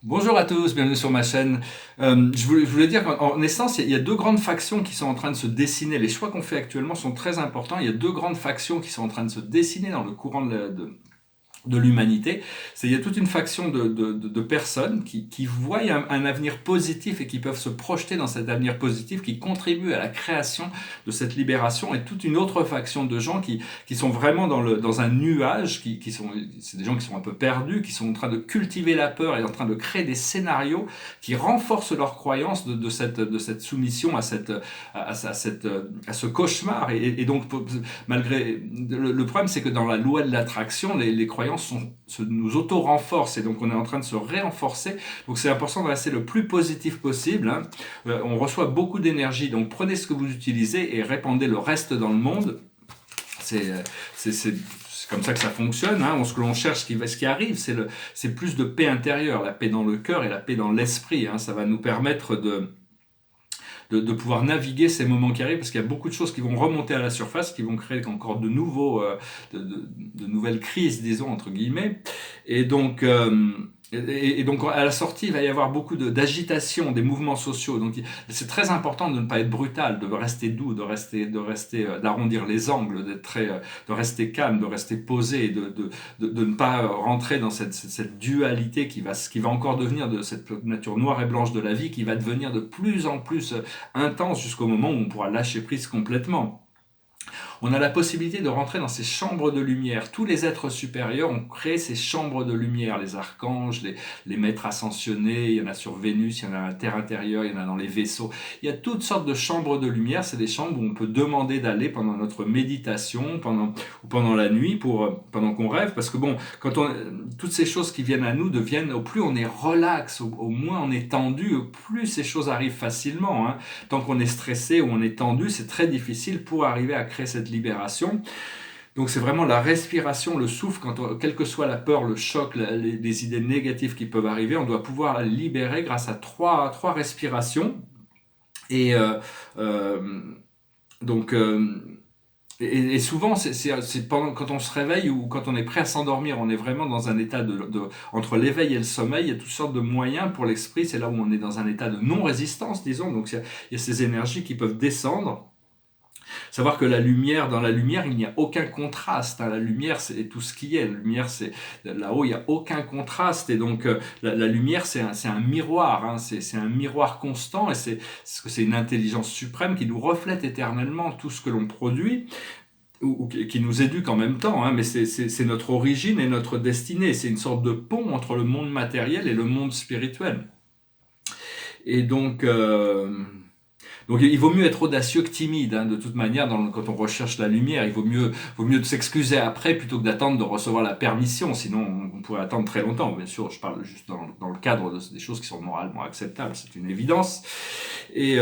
Bonjour à tous, bienvenue sur ma chaîne. Je voulais dire qu'en essence, il y a deux grandes factions qui sont en train de se dessiner. Les choix qu'on fait actuellement sont très importants. Il y a deux grandes factions qui sont en train de se dessiner dans le courant de l'humanité. Il y a toute une faction de personnes qui voient un avenir positif et qui peuvent se projeter dans cet avenir positif, qui contribuent à la création de cette libération, et toute une autre faction de gens qui sont vraiment dans un nuage, c'est des gens qui sont un peu perdus, qui sont en train de cultiver la peur et en train de créer des scénarios qui renforcent leur croyance de cette soumission à ce cauchemar. Et donc, malgré le problème, c'est que dans la loi de l'attraction, les croyances nous auto-renforcent, et donc on est en train de se réenforcer. Donc c'est important de rester le plus positif possible, hein. On reçoit beaucoup d'énergie, donc prenez ce que vous utilisez et répandez le reste dans le monde. C'est comme ça que ça fonctionne, hein. Ce que l'on cherche, ce qui arrive, c'est plus de paix intérieure, la paix dans le cœur et la paix dans l'esprit, hein. Ça va nous permettre de pouvoir naviguer ces moments qui arrivent, parce qu'il y a beaucoup de choses qui vont remonter à la surface, qui vont créer encore de nouvelles crises, disons, entre guillemets. Et donc, donc à la sortie, il va y avoir beaucoup d'agitation, des mouvements sociaux. Donc c'est très important de ne pas être brutal, de rester doux, d'arrondir les angles, de rester calme, de rester posé, de ne pas rentrer dans cette dualité qui va encore devenir, de cette nature noire et blanche de la vie, qui va devenir de plus en plus intense, jusqu'au moment où on pourra lâcher prise complètement. On a la possibilité de rentrer dans ces chambres de lumière. Tous les êtres supérieurs ont créé ces chambres de lumière, les archanges, les maîtres ascensionnés, il y en a sur Vénus, il y en a à la Terre intérieure, il y en a dans les vaisseaux. Il y a toutes sortes de chambres de lumière. C'est des chambres où on peut demander d'aller pendant notre méditation, ou pendant la nuit, pendant qu'on rêve, parce que bon, toutes ces choses qui viennent à nous deviennent, au plus on est relax, au moins on est tendu, au plus ces choses arrivent facilement, hein. Tant qu'on est stressé ou on est tendu, c'est très difficile pour arriver à créer cette libération. Donc c'est vraiment la respiration, le souffle, quelle que soit la peur, le choc, les idées négatives qui peuvent arriver, on doit pouvoir la libérer grâce à trois respirations. Et donc et souvent, quand on se réveille ou quand on est prêt à s'endormir, on est vraiment dans un état entre l'éveil et le sommeil. Il y a toutes sortes de moyens pour l'esprit. C'est là où on est dans un état de non-résistance, disons. Donc il y a ces énergies qui peuvent descendre. Savoir que dans la lumière, il n'y a aucun contraste, hein. La lumière, c'est tout ce qui est. La lumière, c'est là-haut, il n'y a aucun contraste. Et donc, la lumière, c'est un miroir, hein. C'est un miroir constant, et c'est une intelligence suprême qui nous reflète éternellement tout ce que l'on produit, ou qui nous éduque en même temps, hein. Mais c'est notre origine et notre destinée. C'est une sorte de pont entre le monde matériel et le monde spirituel. Et donc il vaut mieux être audacieux que timide, hein. De toute manière, quand on recherche la lumière, il vaut mieux s'excuser après plutôt que d'attendre de recevoir la permission. Sinon, on pourrait attendre très longtemps. Bien sûr, je parle juste dans le cadre des choses qui sont moralement acceptables. C'est une évidence. Et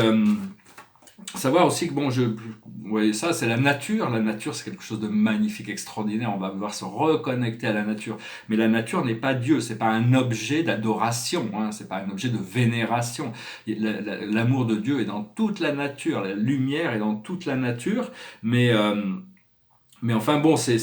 savoir aussi que, bon, ouais, ça, c'est la nature. La nature, c'est quelque chose de magnifique, extraordinaire. On va devoir se reconnecter à la nature. Mais la nature n'est pas Dieu. C'est pas un objet d'adoration, hein. C'est pas un objet de vénération. L'amour de Dieu est dans toute la nature. La lumière est dans toute la nature. Mais enfin bon, c'est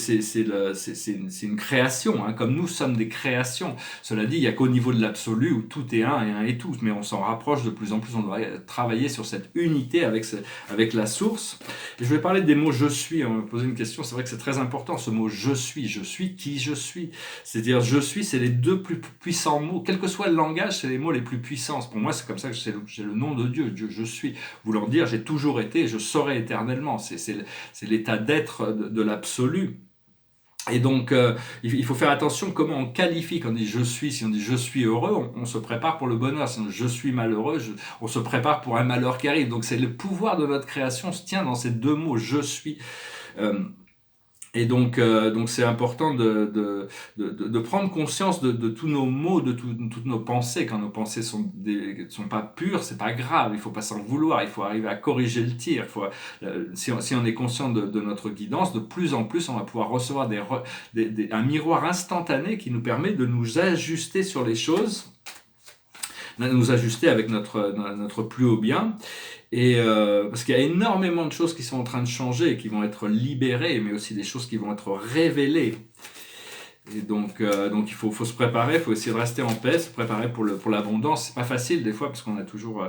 une création, hein, comme nous sommes des créations. Cela dit, il n'y a qu'au niveau de l'absolu où tout est un et un est tout, mais on s'en rapproche de plus en plus. On doit travailler sur cette unité avec la source. Et je vais parler des mots je suis. On me posait une question, c'est vrai que c'est très important ce mot je suis qui je suis. C'est-à-dire je suis, c'est les deux plus puissants mots. Quel que soit le langage, c'est les mots les plus puissants. Pour moi, c'est comme ça que j'ai le nom de Dieu. Dieu, je suis. Voulant dire, j'ai toujours été et je serai éternellement. C'est l'état d'être de l'absolu. Et donc, il faut faire attention comment on qualifie. Quand on dit je suis, si on dit je suis heureux, on se prépare pour le bonheur. Si on dit je suis malheureux, on se prépare pour un malheur qui arrive. Donc, c'est le pouvoir de notre création se tient dans ces deux mots, je suis. Et donc c'est important de prendre conscience de tous nos mots, de toutes nos pensées. Quand nos pensées sont pas pures, c'est pas grave. Il faut pas s'en vouloir. Il faut arriver à corriger le tir. Si on est conscient de notre guidance, de plus en plus, on va pouvoir recevoir un miroir instantané qui nous permet de nous ajuster sur les choses, nous ajuster avec notre plus haut bien. Et parce qu'il y a énormément de choses qui sont en train de changer et qui vont être libérées, mais aussi des choses qui vont être révélées. Et donc il faut se préparer, il faut essayer de rester en paix, se préparer pour l'abondance. C'est pas facile des fois parce qu'on a toujours...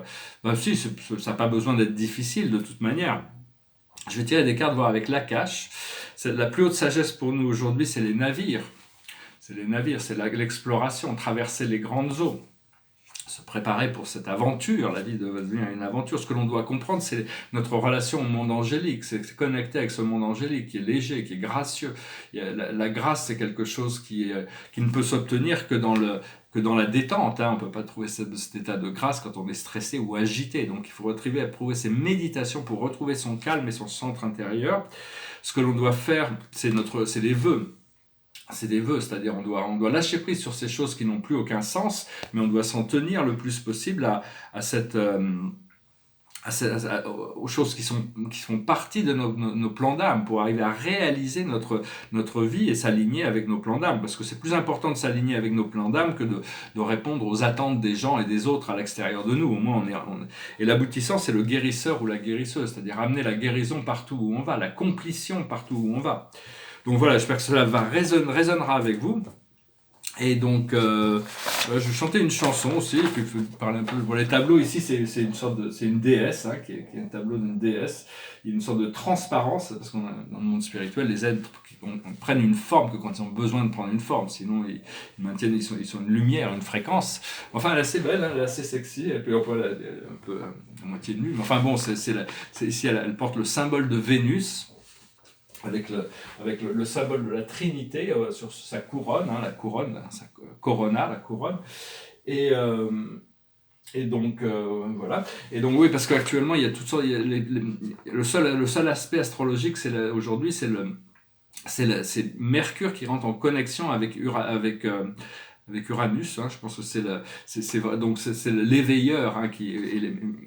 si, ça n'a pas besoin d'être difficile de toute manière. Je vais tirer des cartes, voir avec l'Akash. La plus haute sagesse pour nous aujourd'hui, c'est les navires. C'est les navires, c'est l'exploration, traverser les grandes eaux, se préparer pour cette aventure. La vie va devenir une aventure. Ce que l'on doit comprendre, c'est notre relation au monde angélique. C'est connecter avec ce monde angélique qui est léger, qui est gracieux. La grâce, c'est quelque chose qui ne peut s'obtenir que dans la détente. On ne peut pas trouver cet état de grâce quand on est stressé ou agité. Donc il faut retrouver ces méditations pour retrouver son calme et son centre intérieur. Ce que l'on doit faire, c'est les vœux. C'est des vœux, c'est-à-dire on doit lâcher prise sur ces choses qui n'ont plus aucun sens, mais on doit s'en tenir le plus possible aux choses qui font partie de nos plans d'âme pour arriver à réaliser notre vie et s'aligner avec nos plans d'âme. Parce que c'est plus important de s'aligner avec nos plans d'âme que de répondre aux attentes des gens et des autres à l'extérieur de nous. Au moins, Et l'aboutissant, c'est le guérisseur ou la guérisseuse, c'est-à-dire amener la guérison partout où on va, la complétion partout où on va. Donc voilà, j'espère que cela résonnera avec vous. Et donc, je vais chanter une chanson aussi, et puis parler un peu. Bon, les tableaux ici, c'est une déesse, qui est un tableau d'une déesse. Il y a une sorte de transparence, parce qu'on dans le monde spirituel, les êtres prennent une forme que quand ils ont besoin de prendre une forme, sinon ils maintiennent, ils sont une lumière, une fréquence. Enfin, elle est assez belle, elle est assez sexy, et puis on peut un peu à moitié nue. Mais enfin bon, ici, elle porte le symbole de Vénus. Avec le symbole de la Trinité sur sa couronne, la couronne, sa corona, la couronne. Et donc, voilà. Et donc, oui, parce qu'actuellement, il y a toutes sortes. Le seul aspect astrologique, aujourd'hui, c'est Mercure qui rentre en connexion avec Uranus, je pense que c'est l'éveilleur,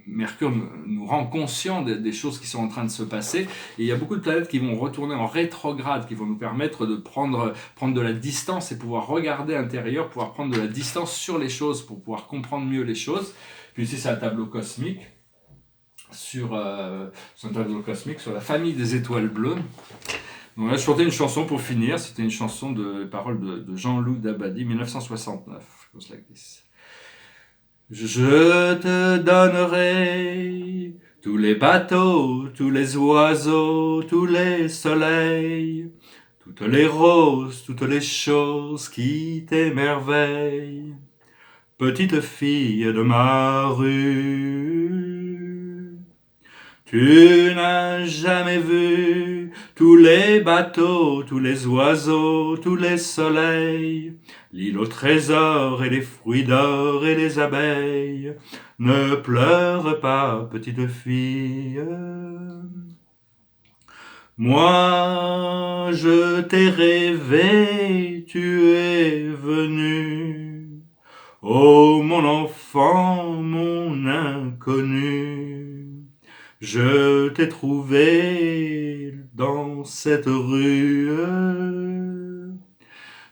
Mercure nous rend conscients des choses qui sont en train de se passer, et il y a beaucoup de planètes qui vont retourner en rétrograde, qui vont nous permettre de prendre de la distance et pouvoir regarder intérieur, pouvoir prendre de la distance sur les choses pour pouvoir comprendre mieux les choses. Puis ici c'est un tableau cosmique sur la famille des étoiles bleues. Donc là, je chantais une chanson pour finir. C'était une chanson de paroles de Jean-Loup Dabadi, 1969. Goes like this. Je te donnerai tous les bateaux, tous les oiseaux, tous les soleils, toutes les roses, toutes les choses qui t'émerveillent. Petite fille de ma rue, tu n'as jamais vu tous les bateaux, tous les oiseaux, tous les soleils, l'île au trésor et les fruits d'or et les abeilles. Ne pleure pas, petite fille. Moi, je t'ai rêvé, tu es venu. Oh, mon enfant, mon inconnu. Je t'ai trouvé dans cette rue.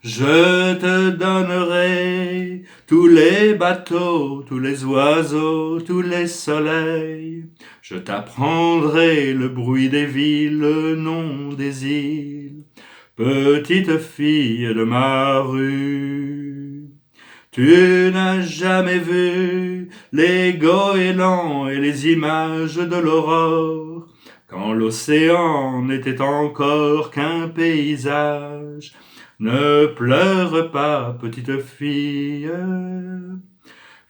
Je te donnerai tous les bateaux, tous les oiseaux, tous les soleils. Je t'apprendrai le bruit des villes, le nom des îles. Petite fille de ma rue. Tu n'as jamais vu les goélands et les images de l'aurore, quand l'océan n'était encore qu'un paysage. Ne pleure pas, petite fille.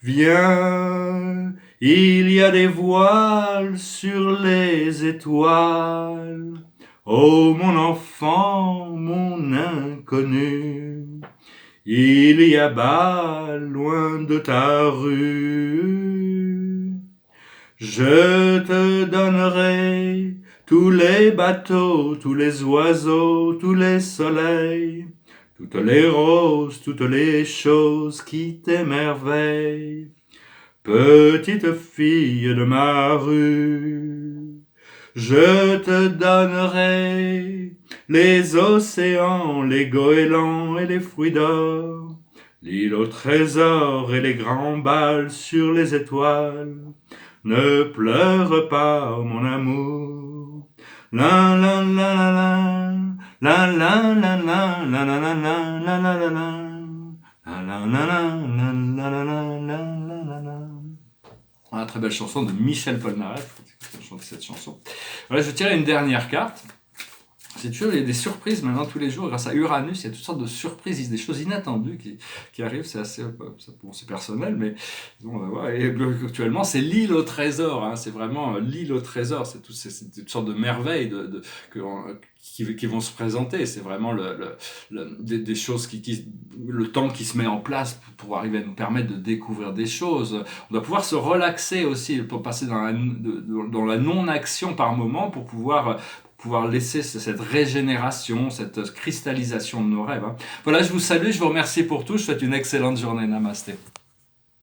Viens, il y a des voiles sur les étoiles. Oh mon enfant, mon inconnu. Il y a bas, loin de ta rue. Je te donnerai tous les bateaux, tous les oiseaux, tous les soleils, toutes les roses, toutes les choses qui t'émerveillent. Petite fille de ma rue, je te donnerai les océans, les goélands et les fruits d'or, l'île au trésor et les grands bals sur les étoiles. Ne pleure pas, mon amour. La la la la la, La la la la la la la la la la la la. La la la la la la la la la la la. Voilà, très belle chanson de Michel Polnareff. Faut chanter cette chanson. Voilà, je vais tirer une dernière carte. C'est toujours, il y a des surprises maintenant tous les jours. Grâce à Uranus, il y a toutes sortes de surprises, des choses inattendues qui arrivent. C'est assez, bon, c'est personnel, mais on va voir. Et actuellement, c'est l'île au trésor. Hein, c'est vraiment l'île au trésor. C'est toutes sortes de merveilles qui vont se présenter. C'est vraiment des choses le temps qui se met en place pour arriver à nous permettre de découvrir des choses. On doit pouvoir se relaxer aussi, pour passer dans la non-action par moment, pour pouvoir laisser cette régénération, cette cristallisation de nos rêves. Hein. Voilà, je vous salue, je vous remercie pour tout, je vous souhaite une excellente journée. Namasté.